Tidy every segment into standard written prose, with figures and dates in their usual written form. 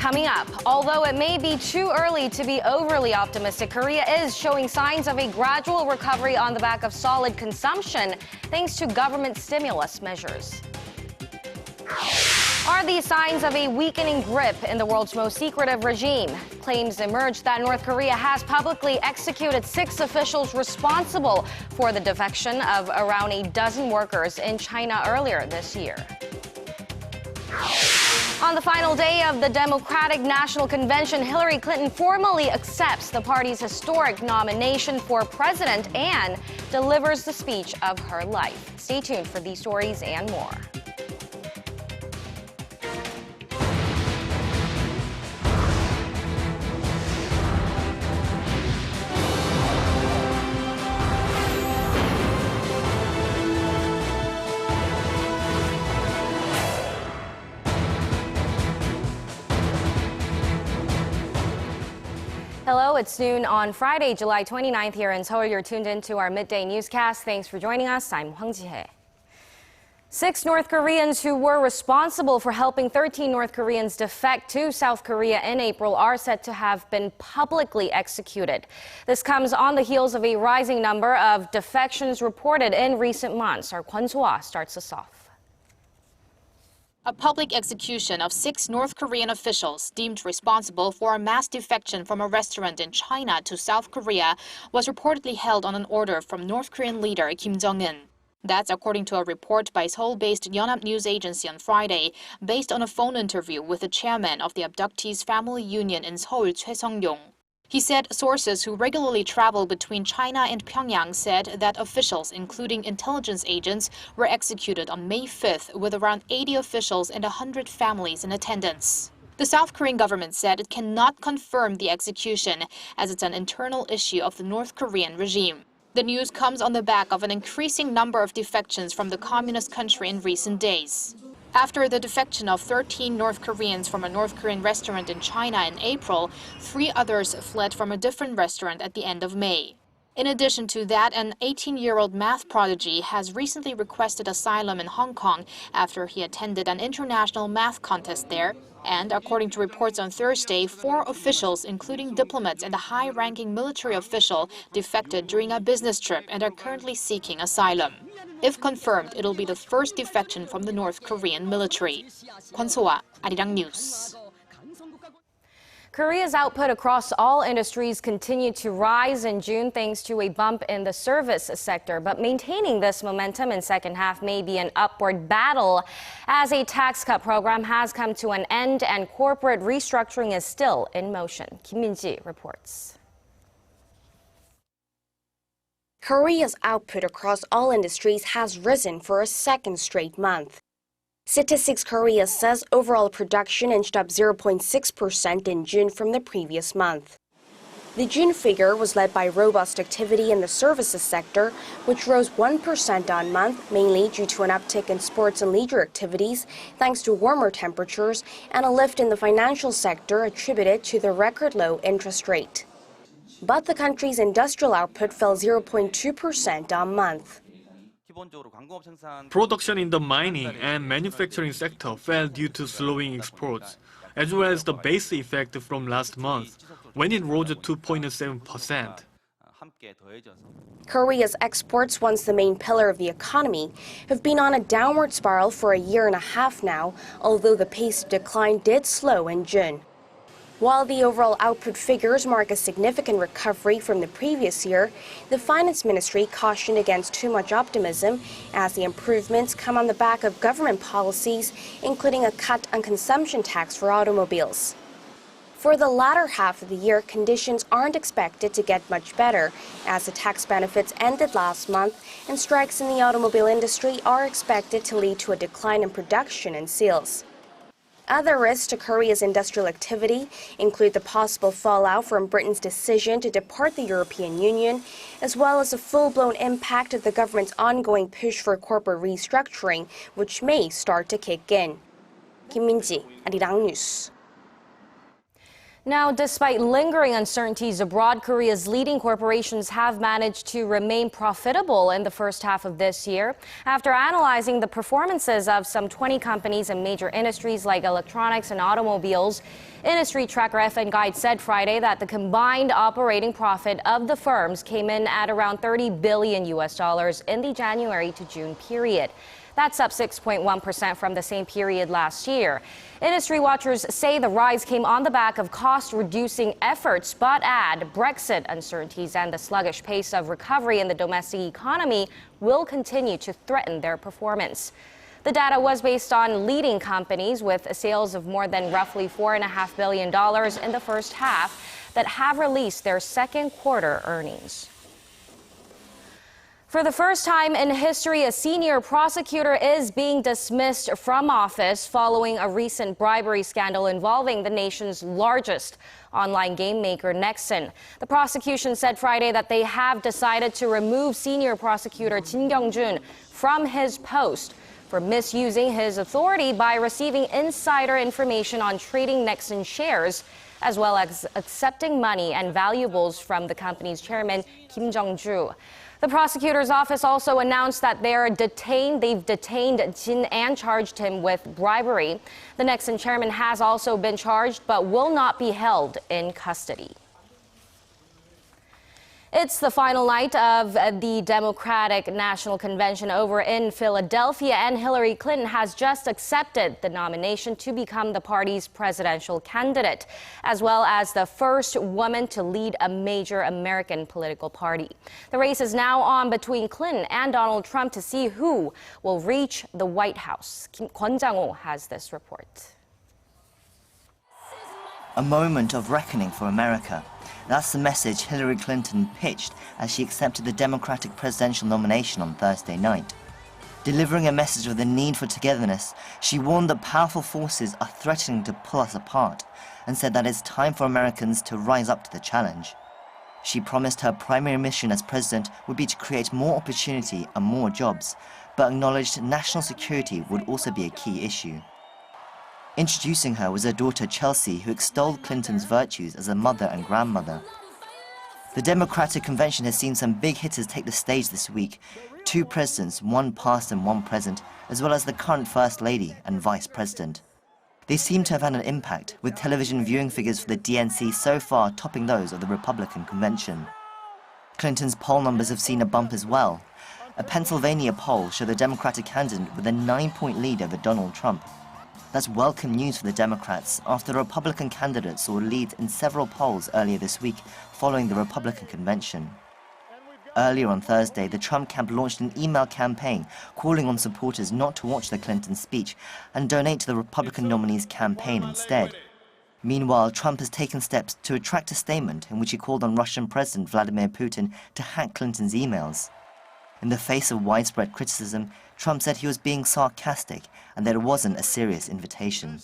coming up. Although it may be too early to be overly optimistic, Korea is showing signs of a gradual recovery on the back of solid consumption, thanks to government stimulus measures. Are these signs of a weakening grip in the world's most secretive regime? Claims emerged that North Korea has publicly executed 6 officials responsible for the defection of around a dozen workers in China earlier this year. On the final day of the Democratic National Convention, Hillary Clinton formally accepts the party's historic nomination for president and delivers the speech of her life. Stay tuned for these stories and more. Hello, it's noon on Friday, July 29th here in Seoul. You're tuned into our midday newscast. Thanks for joining us. I'm Hwang Ji-hye. 6 North Koreans who were responsible for helping 13 North Koreans defect to South Korea in April are said to have been publicly executed. This comes on the heels of a rising number of defections reported in recent months. Our Kwon So-ah starts us off. A public execution of 6 North Korean officials deemed responsible for a mass defection from a restaurant in China to South Korea was reportedly held on an order from North Korean leader Kim Jong-un. That's according to a report by Seoul-based Yonhap News Agency on Friday, based on a phone interview with the chairman of the abductees' family union in Seoul, Chungcheong-do. He said sources who regularly travel between China and Pyongyang said that officials, including intelligence agents, were executed on May 5th with around 80 officials and 100 families in attendance. The South Korean government said it cannot confirm the execution as it's an internal issue of the North Korean regime. The news comes on the back of an increasing number of defections from the communist country in recent days. After the defection of 13 North Koreans from a North Korean restaurant in China in April, 3 others fled from a different restaurant at the end of May. In addition to that, an 18-year-old math prodigy has recently requested asylum in Hong Kong after he attended an international math contest there. And according to reports on Thursday, 4 officials, including diplomats and a high-ranking military official, defected during a business trip and are currently seeking asylum. If confirmed, it'll be the first defection from the North Korean military. Kwon So-ah, Arirang News. Korea's output across all industries continued to rise in June thanks to a bump in the service sector. But maintaining this momentum in second half may be an upward battle as a tax cut program has come to an end and corporate restructuring is still in motion. Kim Min-ji reports. Korea's output across all industries has risen for a second straight month. Statistics Korea says overall production inched up 0.6% in June from the previous month. The June figure was led by robust activity in the services sector, which rose 1% on month, mainly due to an uptick in sports and leisure activities, thanks to warmer temperatures, and a lift in the financial sector attributed to the record low interest rate. But the country's industrial output fell 0.2% on month. Production in the mining and manufacturing sector fell due to slowing exports, as well as the base effect from last month, when it rose 2.7%. Korea's exports, once the main pillar of the economy, have been on a downward spiral for a year and a half now, although the pace of decline did slow in June. While the overall output figures mark a significant recovery from the previous year, the Finance Ministry cautioned against too much optimism as the improvements come on the back of government policies, including a cut on consumption tax for automobiles. For the latter half of the year, conditions aren't expected to get much better, as the tax benefits ended last month and strikes in the automobile industry are expected to lead to a decline in production and sales. Other risks to Korea's industrial activity include the possible fallout from Britain's decision to depart the European Union, as well as a full-blown impact of the government's ongoing push for corporate restructuring, which may start to kick in. Kim Min-ji, Arirang News. Now, despite lingering uncertainties abroad, Korea's leading corporations have managed to remain profitable in the first half of this year. After analyzing the performances of some 20 companies in major industries like electronics and automobiles, industry tracker FN Guide said Friday that the combined operating profit of the firms came in at around $30 billion in the January to June period. That's up 6.1% from the same period last year. Industry watchers say the rise came on the back of cost-reducing efforts, but add Brexit uncertainties and the sluggish pace of recovery in the domestic economy will continue to threaten their performance. The data was based on leading companies with sales of more than roughly $4.5 billion in the first half that have released their second quarter earnings. For the first time in history, a senior prosecutor is being dismissed from office following a recent bribery scandal involving the nation's largest online game maker, Nexon. The prosecution said Friday that they have decided to remove senior prosecutor Chungcheong-do from his post for misusing his authority by receiving insider information on trading Nexon shares, as well as accepting money and valuables from the company's chairman, Kim Jong-ju. The prosecutor's office also announced that they've detained Jin and charged him with bribery. The Nexon chairman has also been charged but will not be held in custody. It's the final night of the Democratic National Convention over in Philadelphia, and Hillary Clinton has just accepted the nomination to become the party's presidential candidate, as well as the first woman to lead a major American political party. The race is now on between Clinton and Donald Trump to see who will reach the White House. Kwon Jang-ho has this report. A moment of reckoning for America. That's the message Hillary Clinton pitched as she accepted the Democratic presidential nomination on Thursday night. Delivering a message of the need for togetherness, she warned that powerful forces are threatening to pull us apart and said that it's time for Americans to rise up to the challenge. She promised her primary mission as president would be to create more opportunity and more jobs, but acknowledged national security would also be a key issue. Introducing her was her daughter Chelsea, who extolled Clinton's virtues as a mother and grandmother. The Democratic Convention has seen some big hitters take the stage this week. 2 presidents, one past and one present, as well as the current First Lady and Vice President. They seem to have had an impact, with television viewing figures for the DNC so far topping those of the Republican Convention. Clinton's poll numbers have seen a bump as well. A Pennsylvania poll showed the Democratic candidate with a 9-point lead over Donald Trump. That's welcome news for the Democrats after the Republican candidate saw leads in several polls earlier this week following the Republican convention. Earlier on Thursday, the Trump camp launched an email campaign calling on supporters not to watch the Clinton speech and donate to the Republican nominee's campaign instead. Meanwhile, Trump has taken steps to retract a statement in which he called on Russian President Vladimir Putin to hack Clinton's emails. In the face of widespread criticism, Trump said he was being sarcastic and that it wasn't a serious invitation.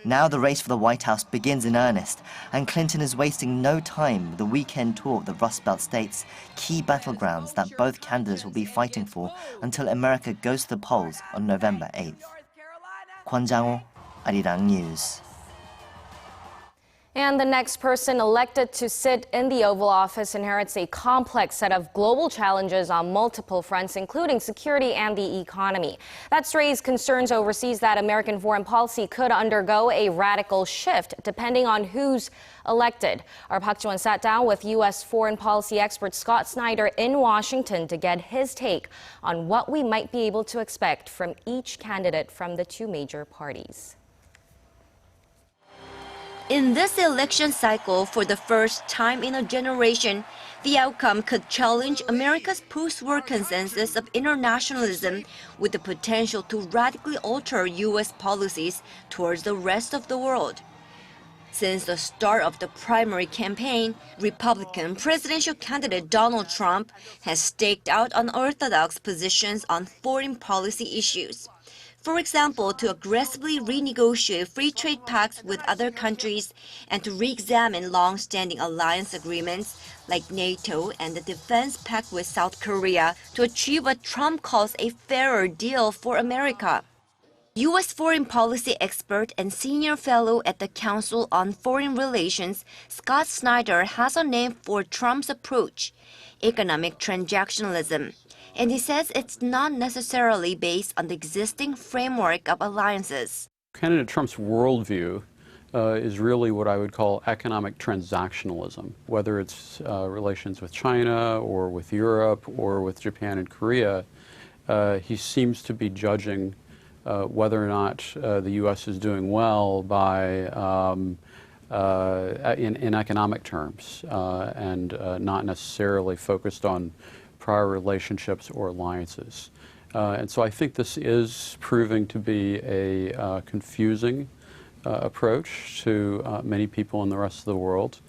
Now the race for the White House begins in earnest, and Clinton is wasting no time with the weekend tour of the Rust Belt states, key battlegrounds that both candidates will be fighting for until America goes to the polls on November 8th. Kwon Jang-ho, Arirang News. And the next person elected to sit in the Oval Office inherits a complex set of global challenges on multiple fronts, including security and the economy. That's raised concerns overseas that American foreign policy could undergo a radical shift depending on who's elected. Our Park Ji-won sat down with U.S. foreign policy expert Scott Snyder in Washington to get his take on what we might be able to expect from each candidate from the 2 major parties. In this election cycle, for the first time in a generation, the outcome could challenge America's post-war consensus of internationalism with the potential to radically alter U.S. policies towards the rest of the world. Since the start of the primary campaign, Republican presidential candidate Donald Trump has staked out unorthodox positions on foreign policy issues. For example, to aggressively renegotiate free trade pacts with other countries and to re-examine long-standing alliance agreements like NATO and the defense pact with South Korea to achieve what Trump calls a fairer deal for America. U.S. foreign policy expert and senior fellow at the Council on Foreign Relations, Scott Snyder, has a name for Trump's approach: economic transactionalism. And he says it's not necessarily based on the existing framework of alliances. Candidate Trump's worldview is really what I would call economic transactionalism, whether it's relations with China or with Europe or with Japan and Korea. He seems to be judging whether or not the U.S. is doing well by in economic terms and not necessarily focused on prior relationships or alliances. And so I think this is proving to be a confusing approach to many people in the rest of the world.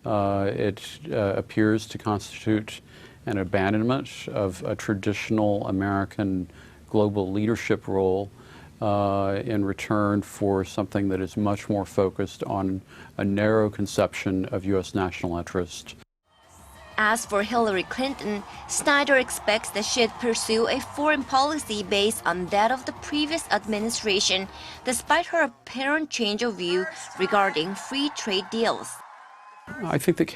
It appears to constitute an abandonment of a traditional American global leadership role in return for something that is much more focused on a narrow conception of U.S. national interest. As for Hillary Clinton, Snyder expects that she'd pursue a foreign policy based on that of the previous administration, despite her apparent change of view regarding free trade deals. I think that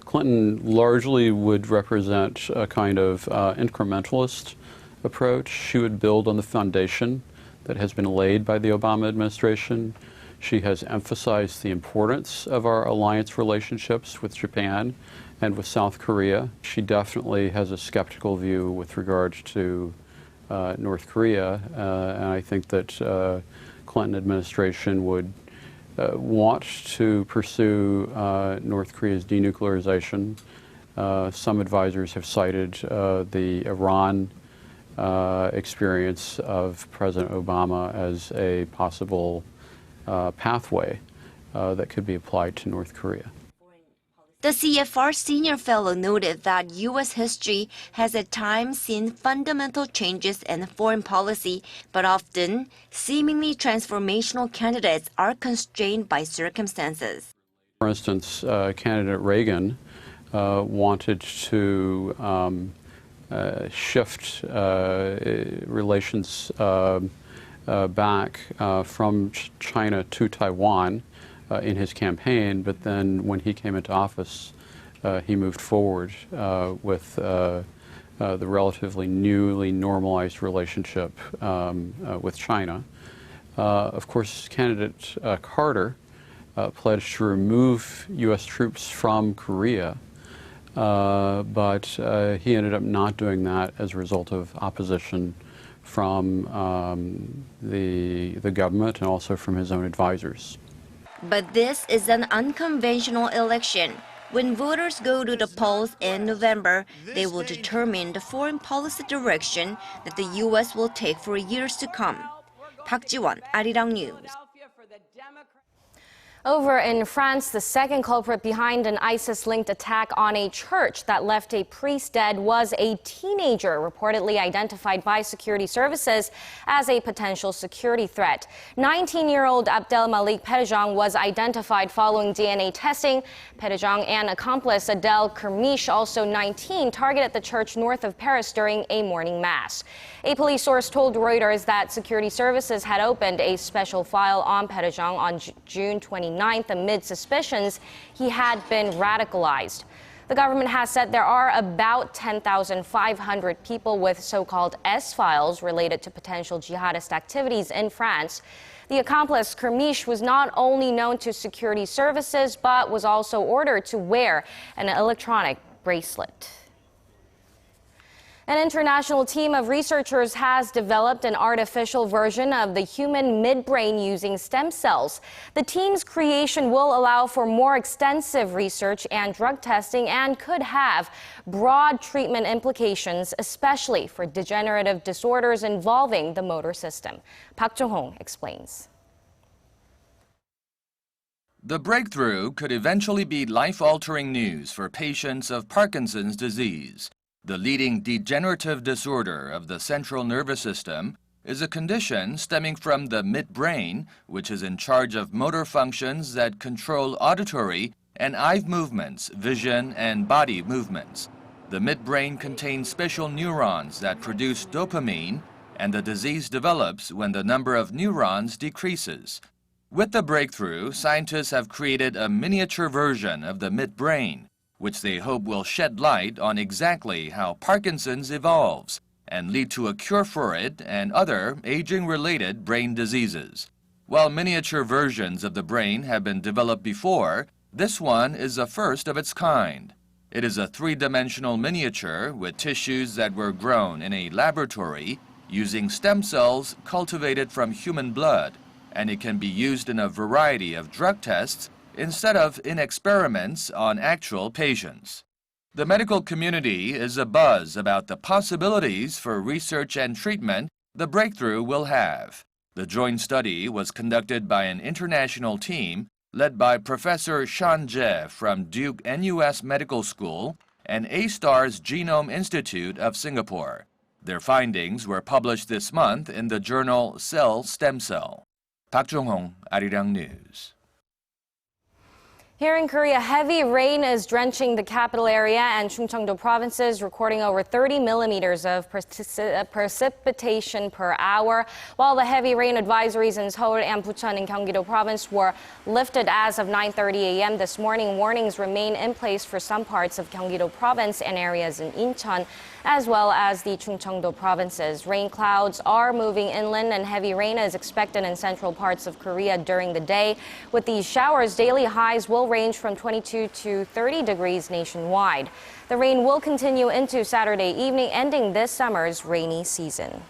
Clinton largely would represent a kind of incrementalist approach. She would build on the foundation that has been laid by the Obama administration. She has emphasized the importance of our alliance relationships with Japan and with South Korea. She definitely has a skeptical view with regard to North Korea, and I think that Clinton administration would want to pursue North Korea's denuclearization. Some advisors have cited the Iran experience of President Obama as a possible pathway that could be applied to North Korea. The CFR senior fellow noted that U.S. history has at times seen fundamental changes in foreign policy, but often seemingly transformational candidates are constrained by circumstances. For instance, candidate Reagan wanted to shift relations back from China to Taiwan in his campaign, but then when he came into office, he moved forward with the relatively newly normalized relationship with China. Of course, candidate Carter pledged to remove U.S. troops from Korea, but he ended up not doing that as a result of opposition from the government and also from his own advisors. But this is an unconventional election. When voters go to the polls in November, they will determine the foreign policy direction that the U.S. will take for years to come. Park Ji-won, Arirang News. Over in France, the second culprit behind an ISIS-linked attack on a church that left a priest dead was a teenager reportedly identified by security services as a potential security threat. 19-year-old Abdelmalik Petejong was identified following DNA testing. Petejong and accomplice Adel Kermish, also 19, targeted the church north of Paris during a morning mass. A police source told Reuters that security services had opened a special file on Petejong on June 29th amid suspicions he had been radicalized. The government has said there are about 10,500 people with so-called S-files related to potential jihadist activities in France. The accomplice, Kermish, was not only known to security services, but was also ordered to wear an electronic bracelet. An international team of researchers has developed an artificial version of the human midbrain using stem cells. The team's creation will allow for more extensive research and drug testing and could have broad treatment implications, especially for degenerative disorders involving the motor system. Park Jo-hong explains. The breakthrough could eventually be life-altering news for patients of Parkinson's disease. The leading degenerative disorder of the central nervous system is a condition stemming from the midbrain, which is in charge of motor functions that control auditory and eye movements, vision, and body movements. The midbrain contains special neurons that produce dopamine, and the disease develops when the number of neurons decreases. With the breakthrough, scientists have created a miniature version of the midbrain, which they hope will shed light on exactly how Parkinson's evolves and lead to a cure for it and other aging-related brain diseases. While miniature versions of the brain have been developed before, this one is a first of its kind. It is a three-dimensional miniature with tissues that were grown in a laboratory using stem cells cultivated from human blood, and it can be used in a variety of drug tests instead of in experiments on actual patients. The medical community is abuzz about the possibilities for research and treatment the breakthrough will have. The joint study was conducted by an international team led by Professor Shan Jie from Duke NUS Medical School and A-STAR's Genome Institute of Singapore. Their findings were published this month in the journal Cell Stem Cell. Park Jong-hong, Arirang News. Here in Korea, heavy rain is drenching the capital area and Chungcheong-do provinces, recording over 30 millimeters of precipitation per hour, while the heavy rain advisories in Seoul and Bucheon in Gyeonggi-do province were lifted as of 9:30 a.m. this morning. Warnings remain in place for some parts of Gyeonggi-do province and areas in Incheon, as well as the Chungcheong-do provinces. Rain clouds are moving inland and heavy rain is expected in central parts of Korea during the day. With these showers, daily highs will range from 22 to 30 degrees nationwide. The rain will continue into Saturday evening, ending this summer's rainy season.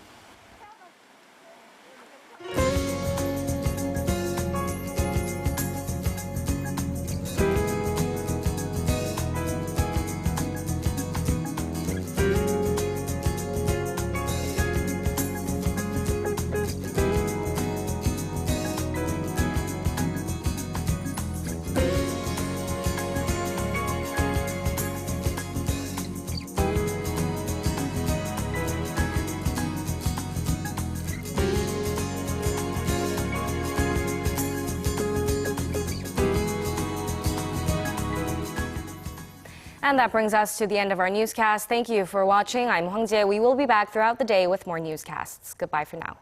And that brings us to the end of our newscast. Thank you for watching. I'm Hwang Jae. We will be back throughout the day with more newscasts. Goodbye for now.